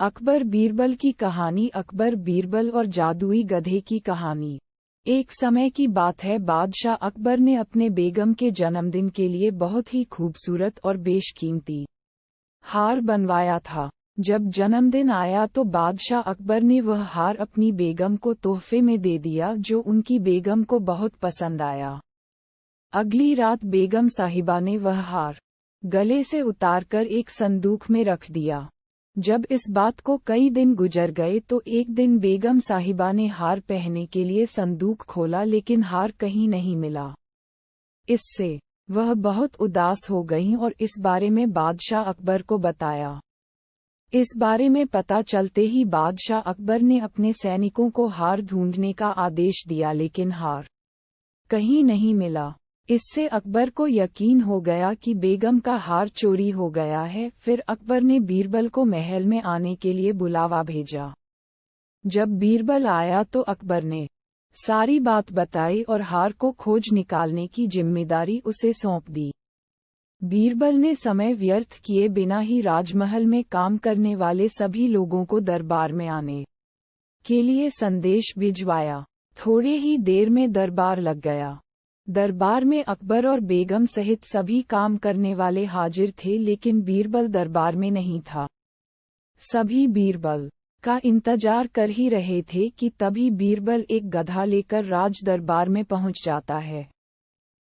अकबर बीरबल की कहानी। अकबर बीरबल और जादुई गधे की कहानी। एक समय की बात है, बादशाह अकबर ने अपने बेगम के जन्मदिन के लिए बहुत ही खूबसूरत और बेशकीमती हार बनवाया था। जब जन्मदिन आया तो बादशाह अकबर ने वह हार अपनी बेगम को तोहफे में दे दिया, जो उनकी बेगम को बहुत पसंद आया। अगली रात बेगम साहिबा ने वह हार गले से उतारकर एक संदूक में रख दिया। जब इस बात को कई दिन गुजर गए तो एक दिन बेगम साहिबा ने हार पहनने के लिए संदूक खोला, लेकिन हार कहीं नहीं मिला। इससे वह बहुत उदास हो गईं और इस बारे में बादशाह अकबर को बताया। इस बारे में पता चलते ही बादशाह अकबर ने अपने सैनिकों को हार ढूंढने का आदेश दिया, लेकिन हार कहीं नहीं मिला। इससे अकबर को यकीन हो गया कि बेगम का हार चोरी हो गया है। फिर अकबर ने बीरबल को महल में आने के लिए बुलावा भेजा। जब बीरबल आया तो अकबर ने सारी बात बताई और हार को खोज निकालने की जिम्मेदारी उसे सौंप दी। बीरबल ने समय व्यर्थ किए बिना ही राजमहल में काम करने वाले सभी लोगों को दरबार में आने के लिए संदेश भिजवाया। थोड़े ही देर में दरबार लग गया। दरबार में अकबर और बेगम सहित सभी काम करने वाले हाजिर थे, लेकिन बीरबल दरबार में नहीं था। सभी बीरबल का इंतजार कर ही रहे थे कि तभी बीरबल एक गधा लेकर राज दरबार में पहुंच जाता है।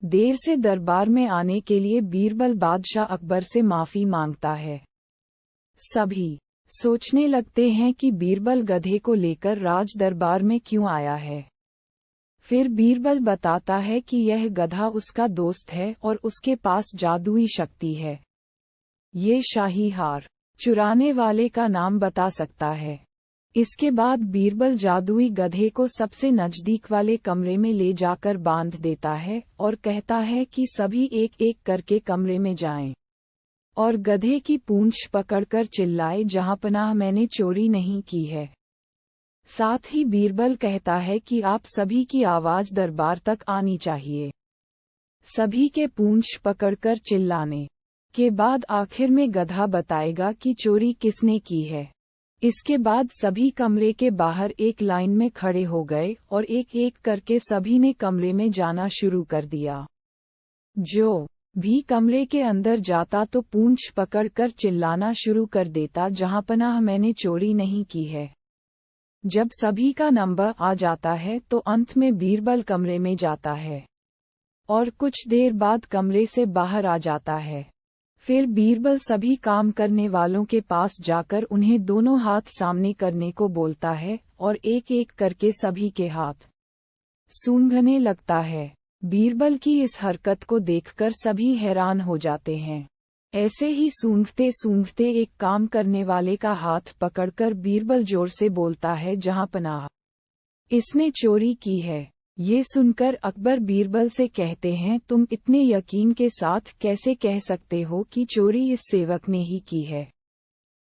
देर से दरबार में आने के लिए बीरबल बादशाह अकबर से माफी मांगता है। सभी सोचने लगते हैं कि बीरबल गधे को लेकर राज दरबार में क्यों आया है। फिर बीरबल बताता है कि यह गधा उसका दोस्त है और उसके पास जादुई शक्ति है। ये शाही हार चुराने वाले का नाम बता सकता है। इसके बाद बीरबल जादुई गधे को सबसे नजदीक वाले कमरे में ले जाकर बांध देता है और कहता है कि सभी एक एक करके कमरे में जाएं और गधे की पूंछ पकड़कर चिल्लाए, जहांपनाह मैंने चोरी नहीं की है। साथ ही बीरबल कहता है कि आप सभी की आवाज दरबार तक आनी चाहिए। सभी के पूंछ पकड़कर चिल्लाने के बाद आखिर में गधा बताएगा कि चोरी किसने की है। इसके बाद सभी कमरे के बाहर एक लाइन में खड़े हो गए और एक एक करके सभी ने कमरे में जाना शुरू कर दिया। जो भी कमरे के अंदर जाता तो पूंछ पकड़कर चिल्लाना शुरू कर देता, जहांपनाह मैंने चोरी नहीं की है। जब सभी का नंबर आ जाता है तो अंत में बीरबल कमरे में जाता है और कुछ देर बाद कमरे से बाहर आ जाता है। फिर बीरबल सभी काम करने वालों के पास जाकर उन्हें दोनों हाथ सामने करने को बोलता है और एक एक करके सभी के हाथ सूंघने लगता है। बीरबल की इस हरकत को देखकर सभी हैरान हो जाते हैं। ऐसे ही सूंघते सूंघते एक काम करने वाले का हाथ पकड़कर बीरबल जोर से बोलता है, जहांपनाह इसने चोरी की है। ये सुनकर अकबर बीरबल से कहते हैं, तुम इतने यकीन के साथ कैसे कह सकते हो कि चोरी इस सेवक ने ही की है?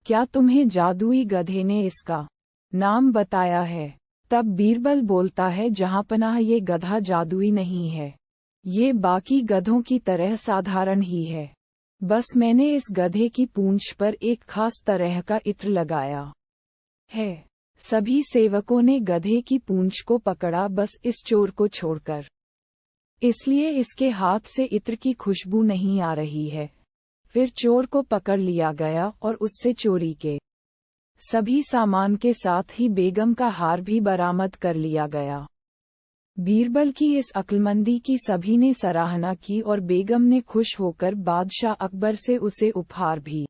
क्या तुम्हें जादुई गधे ने इसका नाम बताया है? तब बीरबल बोलता है, जहांपनाह ये गधा जादुई नहीं है। ये बाकी गधों की तरह साधारण ही है। बस मैंने इस गधे की पूंछ पर एक खास तरह का इत्र लगाया है। सभी सेवकों ने गधे की पूंछ को पकड़ा, बस इस चोर को छोड़कर। इसलिए इसके हाथ से इत्र की खुशबू नहीं आ रही है। फिर चोर को पकड़ लिया गया और उससे चोरी के सभी सामान के साथ ही बेगम का हार भी बरामद कर लिया गया। बीरबल की इस अक्लमंदी की सभी ने सराहना की और बेगम ने खुश होकर बादशाह अकबर से उसे उपहार भी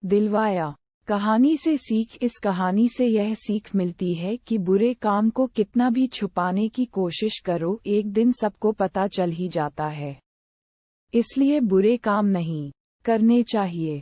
दिलवाया। कहानी से सीख। इस कहानी से यह सीख मिलती है कि बुरे काम को कितना भी छुपाने की कोशिश करो, एक दिन सबको पता चल ही जाता है। इसलिए बुरे काम नहीं करने चाहिए।